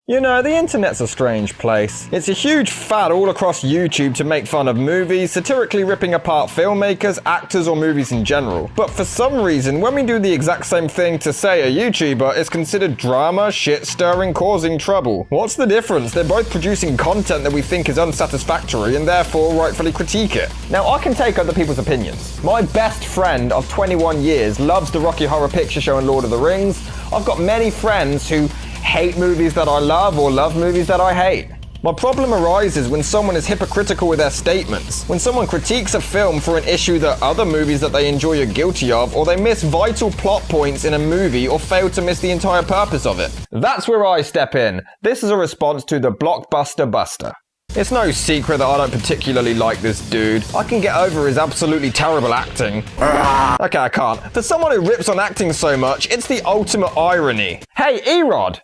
You know, the internet's a strange place. It's a huge fad all across YouTube to make fun of movies, satirically ripping apart filmmakers, actors, or movies in general. But for some reason, when we do the exact same thing to, say, a YouTuber, it's considered drama, shit-stirring, causing trouble. What's the difference? They're both producing content that we think is unsatisfactory and therefore rightfully critique it. Now, I can take other people's opinions. My best friend of 21 years loves the Rocky Horror Picture Show and Lord of the Rings. I've got many friends who hate movies that I love or love movies that I hate. My problem arises when someone is hypocritical with their statements, when someone critiques a film for an issue that other movies that they enjoy are guilty of, or they miss vital plot points in a movie or fail to miss the entire purpose of it. That's where I step in. This is a response to the Blockbuster Buster. It's no secret that I don't particularly like this dude. I can get over his absolutely terrible acting. Okay, I can't. For someone who rips on acting so much, it's the ultimate irony. Hey, Erod!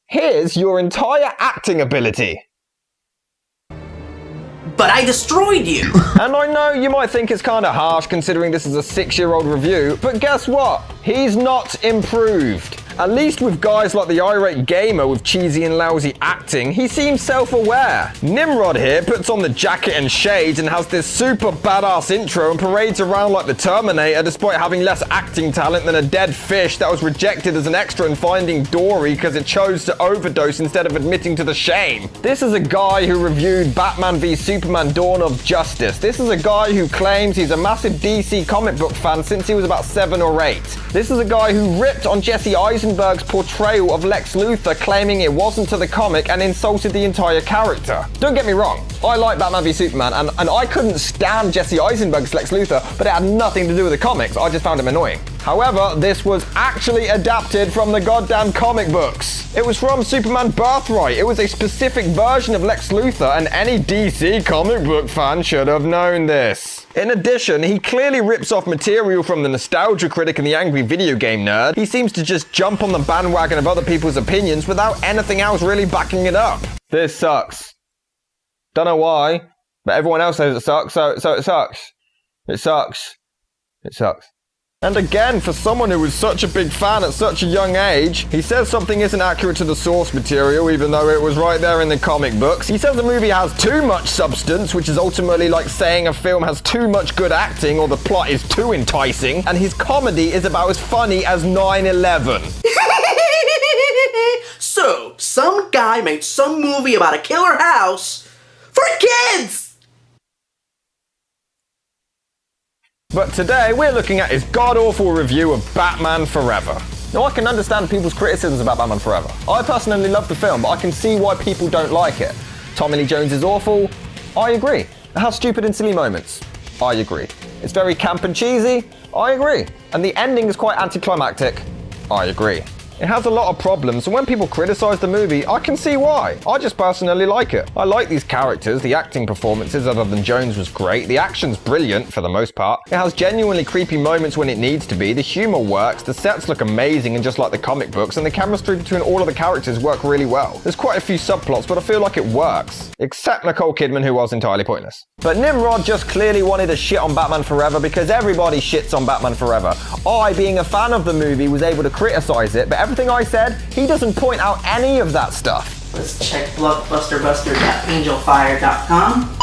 Here's your entire acting ability. But I destroyed you! And I know you might think it's kinda harsh considering this is a 6-year-old review, but guess what? He's not improved. At least with guys like the irate gamer with cheesy and lousy acting, he seems self-aware. Nimrod here puts on the jacket and shades and has this super badass intro and parades around like the Terminator despite having less acting talent than a dead fish that was rejected as an extra in Finding Dory because it chose to overdose instead of admitting to the shame. This is a guy who reviewed Batman v Superman Dawn of Justice. This is a guy who claims he's a massive DC comic book fan since he was about 7 or 8. This is a guy who ripped on Jesse Eisenberg's portrayal of Lex Luthor, claiming it wasn't to the comic and insulted the entire character. Don't get me wrong, I like Batman v Superman and I couldn't stand Jesse Eisenberg's Lex Luthor, but it had nothing to do with the comics, I just found him annoying. However, this was actually adapted from the goddamn comic books. It was from Superman Birthright. It was a specific version of Lex Luthor, and any DC comic book fan should have known this. In addition, he clearly rips off material from the Nostalgia Critic and the Angry Video Game Nerd. He seems to just jump on the bandwagon of other people's opinions without anything else really backing it up. This sucks. Don't know why, but everyone else says it sucks, so it sucks. It sucks. It sucks. And again, for someone who was such a big fan at such a young age, he says something isn't accurate to the source material, even though it was right there in the comic books. He says the movie has too much substance, which is ultimately like saying a film has too much good acting or the plot is too enticing, and his comedy is about as funny as 9/11. So, some guy made some movie about a killer house for kids! But today, we're looking at his god-awful review of Batman Forever. Now, I can understand people's criticisms about Batman Forever. I personally love the film, but I can see why people don't like it. Tommy Lee Jones is awful. I agree. It has stupid and silly moments. I agree. It's very camp and cheesy. I agree. And the ending is quite anticlimactic. I agree. It has a lot of problems, and when people criticize the movie, I can see why. I just personally like it. I like these characters, the acting performances other than Jones was great, the action's brilliant for the most part, it has genuinely creepy moments when it needs to be, the humor works, the sets look amazing and just like the comic books, and the chemistry between all of the characters work really well. There's quite a few subplots, but I feel like it works. Except Nicole Kidman, who was entirely pointless. But Nimrod just clearly wanted to shit on Batman Forever because everybody shits on Batman Forever. I, being a fan of the movie, was able to criticize it, but everything I said, he doesn't point out any of that stuff. Let's check blockbusterbuster.angelfire.com.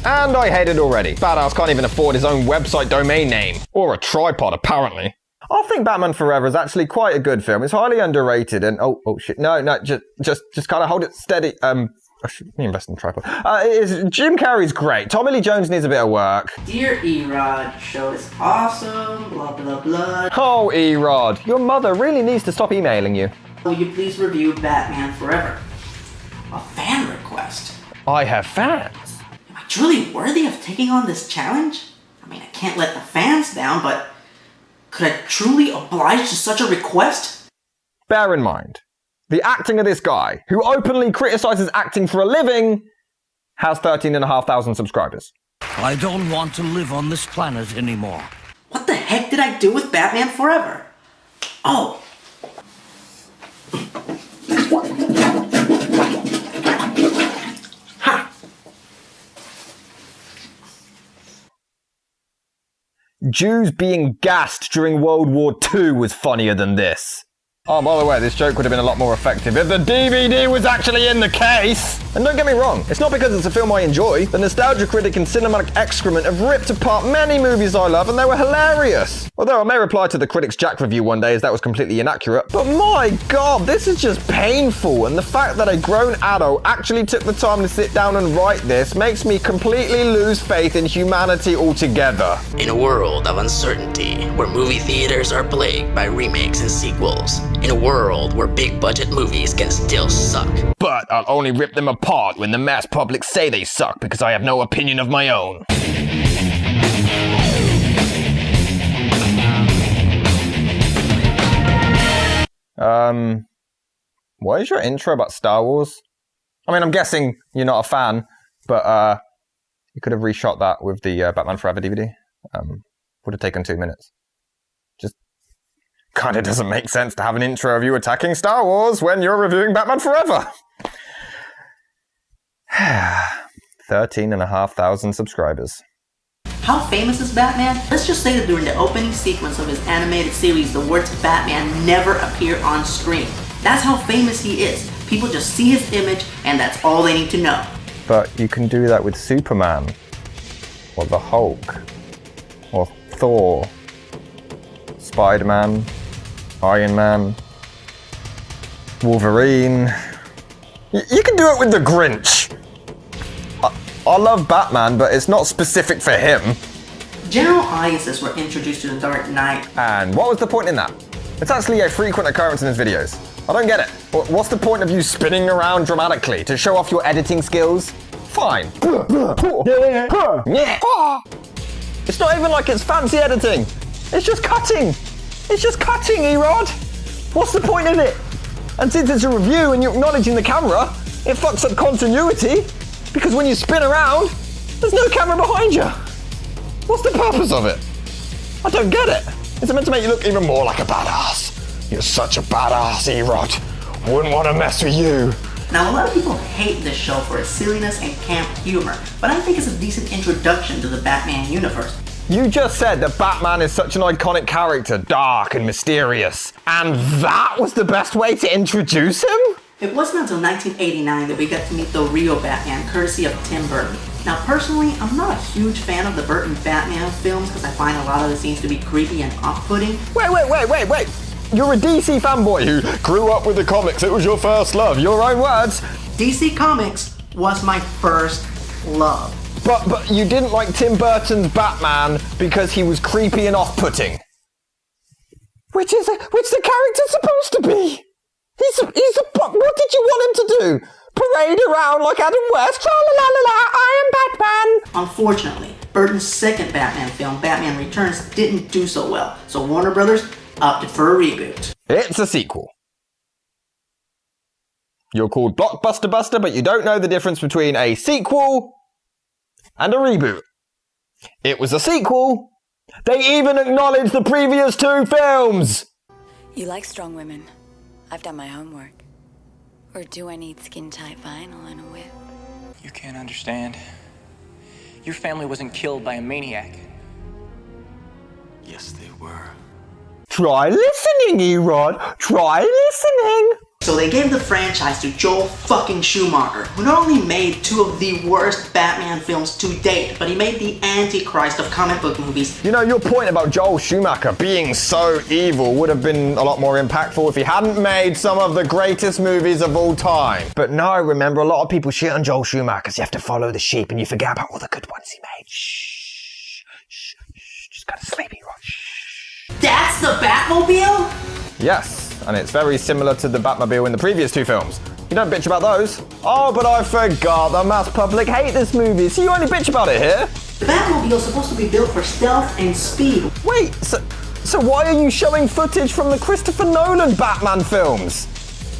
And I hate it already. Badass can't even afford his own website domain name. Or a tripod, apparently. I think Batman Forever is actually quite a good film. It's highly underrated and... Oh shit. No, just kind of hold it steady. I should invest in a tripod. Jim Carrey's great. Tommy Lee Jones needs a bit of work. Dear Erod, show is awesome, blah blah blah. Oh, Erod, your mother really needs to stop emailing you. Will you please review Batman Forever? A fan request. I have fans. Am I truly worthy of taking on this challenge? I mean, I can't let the fans down, but could I truly oblige to such a request? Bear in mind, the acting of this guy, who openly criticizes acting for a living, has 13,500 subscribers. I don't want to live on this planet anymore. What the heck did I do with Batman Forever? Oh. Ha! Jews being gassed during World War II was funnier than this. Oh, by the way, this joke would have been a lot more effective if the DVD was actually in the case. And don't get me wrong, it's not because it's a film I enjoy. The nostalgia critic and cinematic excrement have ripped apart many movies I love and they were hilarious. Although I may reply to the critic's Jack review one day as that was completely inaccurate, but my god, this is just painful. And the fact that a grown adult actually took the time to sit down and write this makes me completely lose faith in humanity altogether. In a world of uncertainty, where movie theaters are plagued by remakes and sequels, in a world where big-budget movies can still suck. But I'll only rip them apart when the mass public say they suck because I have no opinion of my own. What is your intro about Star Wars? I mean, I'm guessing you're not a fan, but you could have reshot that with the Batman Forever DVD. Would have taken 2 minutes. Just kind of doesn't make sense to have an intro of you attacking Star Wars when you're reviewing Batman Forever. 13,500 subscribers. How famous is Batman? Let's just say that during the opening sequence of his animated series, the words Batman never appear on screen. That's how famous he is. People just see his image and that's all they need to know. But you can do that with Superman, or the Hulk, or Thor, Spider-Man, Iron Man, Wolverine. You can do it with the Grinch. I love Batman, but it's not specific for him. General audiences were introduced to the Dark Knight. And what was the point in that? It's actually a frequent occurrence in his videos. I don't get it. What's the point of you spinning around dramatically? To show off your editing skills? Fine. It's not even like it's fancy editing. It's just cutting. It's just cutting, Erod. What's the point of it? And since it's a review and you're acknowledging the camera, it fucks up continuity. Because when you spin around, there's no camera behind you. What's the purpose of it? I don't get it. Is it meant to make you look even more like a badass? You're such a badass, Erod. Wouldn't want to mess with you. Now, a lot of people hate this show for its silliness and camp humor, but I think it's a decent introduction to the Batman universe. You just said that Batman is such an iconic character, dark and mysterious. And that was the best way to introduce him? It wasn't until 1989 that we got to meet the real Batman, courtesy of Tim Burton. Now, personally, I'm not a huge fan of the Burton Batman films because I find a lot of the scenes to be creepy and off-putting. Wait. You're a DC fanboy who grew up with the comics. It was your first love. Your own words. DC Comics was my first love. But you didn't like Tim Burton's Batman because he was creepy and off-putting. Which the character's supposed to be? What did you want him to do? Parade around like Adam West? Tra-la-la-la-la, I am Batman! Unfortunately, Burton's second Batman film, Batman Returns, didn't do so well, so Warner Brothers opted for a reboot. It's a sequel. You're called Blockbuster Buster, but you don't know the difference between a sequel and a reboot. It was a sequel. They even acknowledged the previous 2 films! You like strong women. I've done my homework. Or do I need skin-tight vinyl and a whip? You can't understand. Your family wasn't killed by a maniac. Yes, they were. Try listening, Erod. Try listening. So they gave the franchise to Joel fucking Schumacher, who not only made 2 of the worst Batman films to date, but he made the Antichrist of comic book movies. You know, your point about Joel Schumacher being so evil would have been a lot more impactful if he hadn't made some of the greatest movies of all time. But no, remember, a lot of people shit on Joel Schumacher because you have to follow the sheep and you forget about all the good ones he made. Shh. Just gotta sleep, Erod. Shh. That's the Batmobile? Yes. And it's very similar to the Batmobile in the previous 2 films. You don't bitch about those. Oh, but I forgot, the mass public hate this movie, so you only bitch about it here? The Batmobile is supposed to be built for stealth and speed. Wait, so why are you showing footage from the Christopher Nolan Batman films?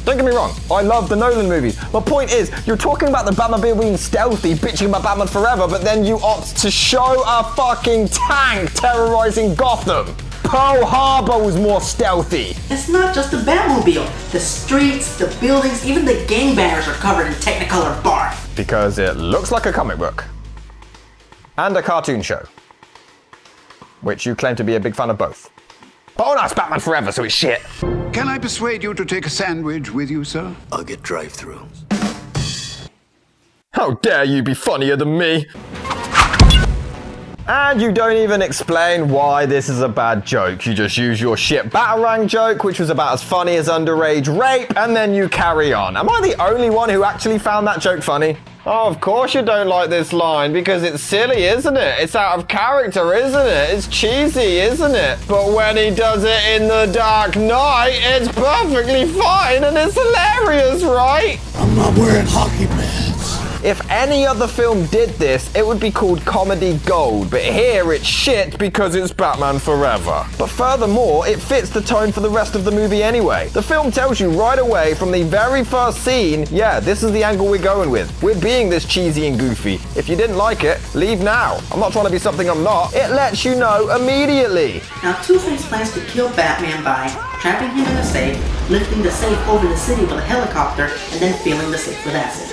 Don't get me wrong, I love the Nolan movies. My point is, you're talking about the Batmobile being stealthy, bitching about Batman Forever, but then you opt to show a fucking tank terrorizing Gotham. Pearl Harbor was more stealthy. It's not just the Batmobile. The streets, the buildings, even the gangbangers are covered in Technicolor bark. Because it looks like a comic book. And a cartoon show. Which you claim to be a big fan of both. But oh no, it's Batman Forever, so it's shit. Can I persuade you to take a sandwich with you, sir? I'll get drive-through. How dare you be funnier than me? And you don't even explain why this is a bad joke. You just use your shit Batarang joke, which was about as funny as underage rape, and then you carry on. Am I the only one who actually found that joke funny? Oh, of course you don't like this line, because it's silly, isn't it? It's out of character, isn't it? It's cheesy, isn't it? But when he does it in The Dark Knight, it's perfectly fine and it's hilarious, right? I'm not wearing hockey pads. If any other film did this, it would be called comedy gold, but here it's shit because it's Batman Forever. But furthermore, it fits the tone for the rest of the movie anyway. The film tells you right away from the very first scene, yeah, this is the angle we're going with. We're being this cheesy and goofy. If you didn't like it, leave now. I'm not trying to be something I'm not. It lets you know immediately. Now, Two-Face plans to kill Batman by trapping him in a safe, lifting the safe over the city with a helicopter, and then filling the safe with acid.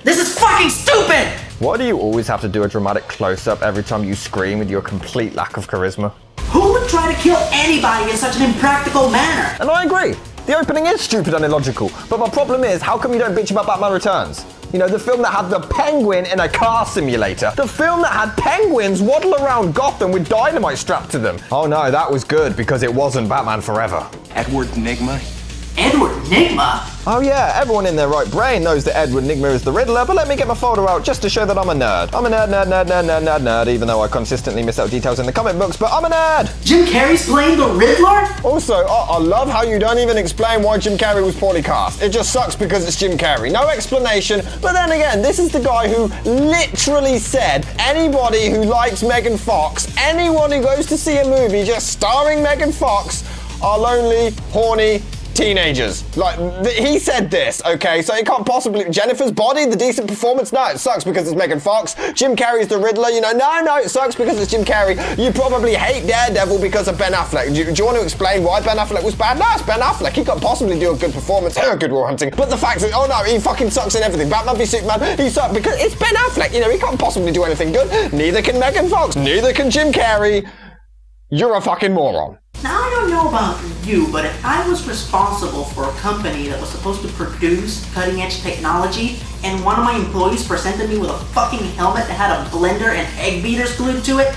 This is fucking stupid! Why do you always have to do a dramatic close-up every time you scream with your complete lack of charisma? Who would try to kill anybody in such an impractical manner? And I agree. The opening is stupid and illogical, but my problem is, how come you don't bitch about Batman Returns? You know, the film that had the Penguin in a car simulator. The film that had penguins waddle around Gotham with dynamite strapped to them. Oh no, that was good because it wasn't Batman Forever. Edward Nigma? Edward Nigma? Oh yeah, everyone in their right brain knows that Edward Nigma is the Riddler, but let me get my folder out just to show that I'm a nerd. I'm a nerd, even though I consistently miss out details in the comic books, but I'm a nerd! Jim Carrey's playing the Riddler? Also, I love how you don't even explain why Jim Carrey was poorly cast. It just sucks because it's Jim Carrey. No explanation, but then again, this is the guy who literally said anybody who likes Megan Fox, anyone who goes to see a movie just starring Megan Fox, are lonely, horny, teenagers. Like, he said this, okay? So it can't possibly... Jennifer's Body, the decent performance? No, it sucks because it's Megan Fox. Jim Carrey's the Riddler, you know? No, it sucks because it's Jim Carrey. You probably hate Daredevil because of Ben Affleck. Do you want to explain why Ben Affleck was bad? No, it's Ben Affleck. He can't possibly do a good performance, Good Will Hunting. But the fact that, oh no, he fucking sucks in everything. Batman v Superman, he sucks because it's Ben Affleck. You know, he can't possibly do anything good. Neither can Megan Fox. Neither can Jim Carrey. You're a fucking moron. Now, I don't know about you, but if I was responsible for a company that was supposed to produce cutting-edge technology, and one of my employees presented me with a fucking helmet that had a blender and egg beaters glued to it,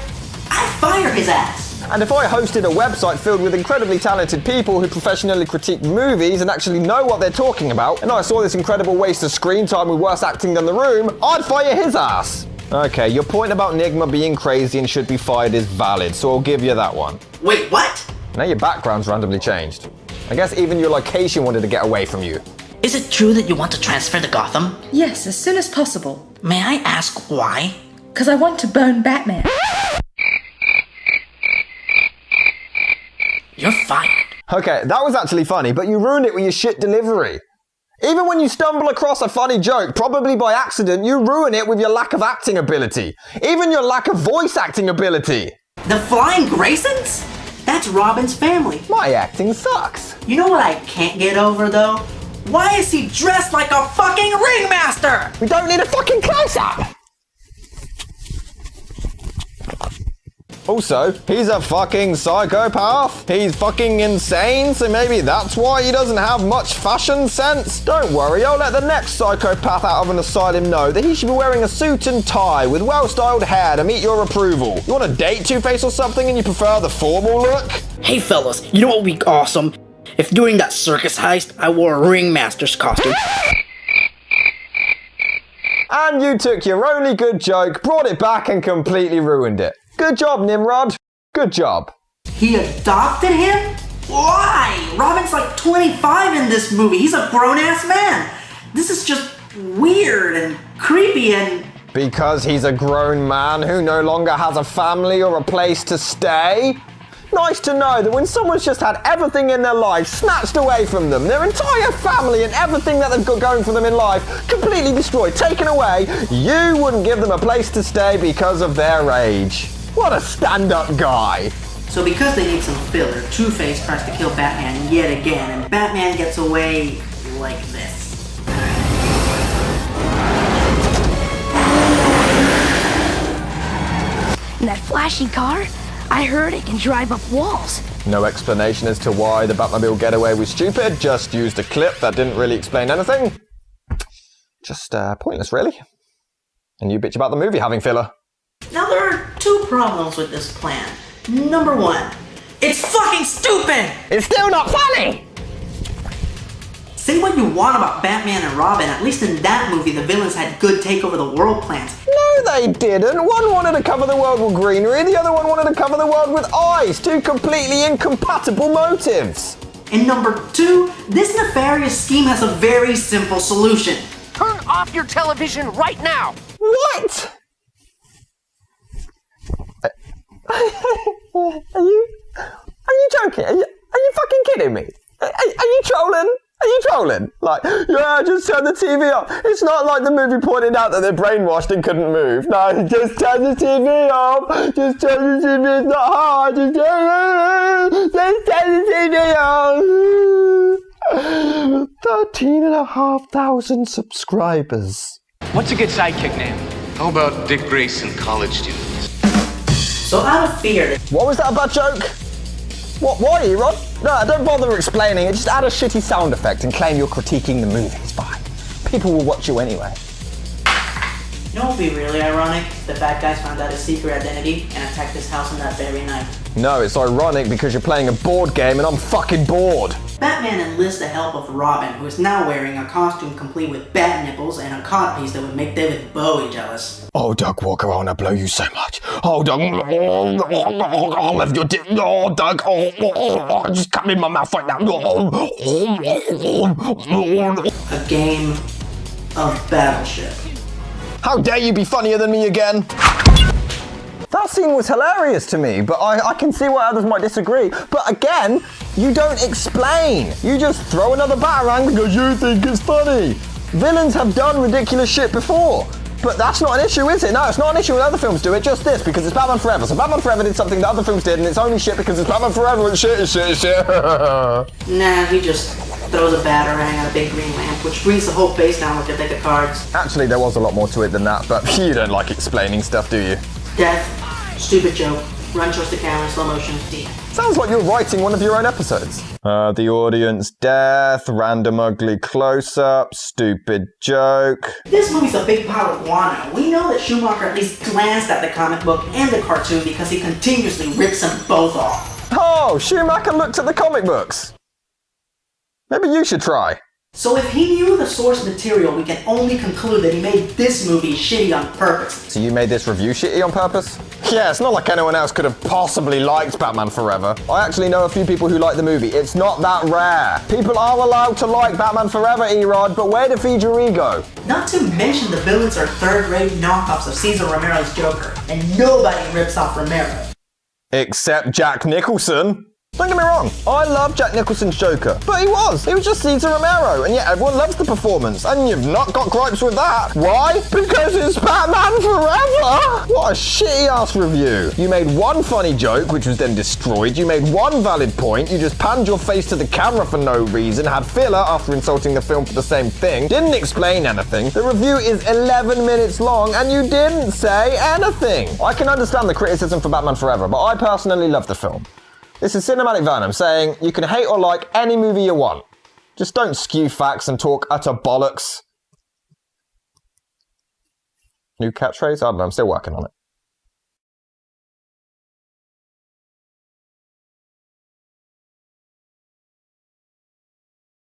I'd fire his ass. And if I hosted a website filled with incredibly talented people who professionally critique movies and actually know what they're talking about, and I saw this incredible waste of screen time with worse acting than The Room, I'd fire his ass. Okay, your point about Nigma being crazy and should be fired is valid, so I'll give you that one. Wait, what? Now your background's randomly changed. I guess even your location wanted to get away from you. Is it true that you want to transfer to Gotham? Yes, as soon as possible. May I ask why? Because I want to bone Batman. You're fired. Okay, that was actually funny, but you ruined it with your shit delivery. Even when you stumble across a funny joke, probably by accident, you ruin it with your lack of acting ability. Even your lack of voice acting ability. The Flying Graysons? That's Robin's family. My acting sucks. You know what I can't get over, though? Why is he dressed like a fucking ringmaster? We don't need a fucking close-up. Also, he's a fucking psychopath. He's fucking insane, so maybe that's why he doesn't have much fashion sense. Don't worry, I'll let the next psychopath out of an asylum know that he should be wearing a suit and tie with well-styled hair to meet your approval. You want to date Two-Face or something and you prefer the formal look? Hey fellas, you know what would be awesome? If during that circus heist, I wore a ringmaster's costume. And you took your only good joke, brought it back and completely ruined it. Good job, Nimrod. Good job. He adopted him? Why? Robin's like 25 in this movie. He's a grown-ass man. This is just weird and creepy and... Because he's a grown man who no longer has a family or a place to stay? Nice to know that when someone's just had everything in their life snatched away from them, their entire family and everything that they've got going for them in life completely destroyed, taken away, you wouldn't give them a place to stay because of their age. What a stand-up guy. So because they need some filler, Two-Face tries to kill Batman yet again, and Batman gets away like this. And that flashy car? I heard it can drive up walls. No explanation as to why the Batmobile getaway was stupid, just used a clip that didn't really explain anything. Just pointless, really. And you bitch about the movie having filler. Now there are two problems with this plan. Number one, it's fucking stupid! It's still not funny! Say what you want about Batman and Robin, at least in that movie the villains had good take over the world plans. No, they didn't. One wanted to cover the world with greenery, the other one wanted to cover the world with ice. Two completely incompatible motives. And number two, this nefarious scheme has a very simple solution. Turn off your television right now! What? Are you joking? Are you fucking kidding me? Are you trolling? Are you trolling? Like, yeah, just turn the TV off. It's not like the movie pointed out that they're brainwashed and couldn't move. No, just turn the TV off. Just turn the TV. It's not hard. Just turn the TV off. 13,500 subscribers. What's a good sidekick name? How about Dick Grayson, college students? So out of fear... What was that about joke? What? Why, Rod? No, don't bother explaining it. Just add a shitty sound effect and claim you're critiquing the movie. It's fine. People will watch you anyway. You know what would be really ironic? The bad guys found out his secret identity and attacked his house on that very night. No, it's ironic because you're playing a board game and I'm fucking bored. Batman enlists the help of Robin, who is now wearing a costume complete with bat nipples and a codpiece that would make David Bowie jealous. Oh, Doug Walker, I want to blow you so much. Oh, Doug, I'll have your dick. Oh, Doug, just come in my mouth right now. A game of Battleship. How dare you be funnier than me again? That scene was hilarious to me, but I can see why others might disagree. But again, you don't explain. You just throw another batarang because you think it's funny. Villains have done ridiculous shit before. But that's not an issue, is it? No, it's not an issue when other films do it, just this, because it's Batman Forever. So Batman Forever did something that other films did, and it's only shit because it's Batman Forever and shit. Nah, he just throws a batarang at a big green lamp, which brings the whole face down like a deck of cards. Actually, there was a lot more to it than that, but you don't like explaining stuff, do you? Death, stupid joke, run towards the camera in slow motion, D. Sounds like you're writing one of your own episodes. The audience, death, random ugly close-up, stupid joke. This movie's a big pile of guano. We know that Schumacher at least glanced at the comic book and the cartoon because he continuously rips them both off. Oh, Schumacher looked at the comic books. Maybe you should try. So if he knew the source material, we can only conclude that he made this movie shitty on purpose. So you made this review shitty on purpose? Yeah, it's not like anyone else could have possibly liked Batman Forever. I actually know a few people who like the movie. It's not that rare. People are allowed to like Batman Forever, Erod, but where to feed your ego? Not to mention the villains are third-rate knockoffs of Cesar Romero's Joker, and nobody rips off Romero. Except Jack Nicholson. Don't get me wrong, I love Jack Nicholson's Joker, but he was just Cesar Romero, and yet everyone loves the performance, and you've not got gripes with that. Why? Because it's Batman Forever! What a shitty-ass review. You made one funny joke, which was then destroyed, you made one valid point, you just panned your face to the camera for no reason, had filler after insulting the film for the same thing, didn't explain anything, the review is 11 minutes long, and you didn't say anything. I can understand the criticism for Batman Forever, but I personally love the film. This is Cinematic Venom saying you can hate or like any movie you want. Just don't skew facts and talk utter bollocks. New catchphrase? I don't know, I'm still working on it.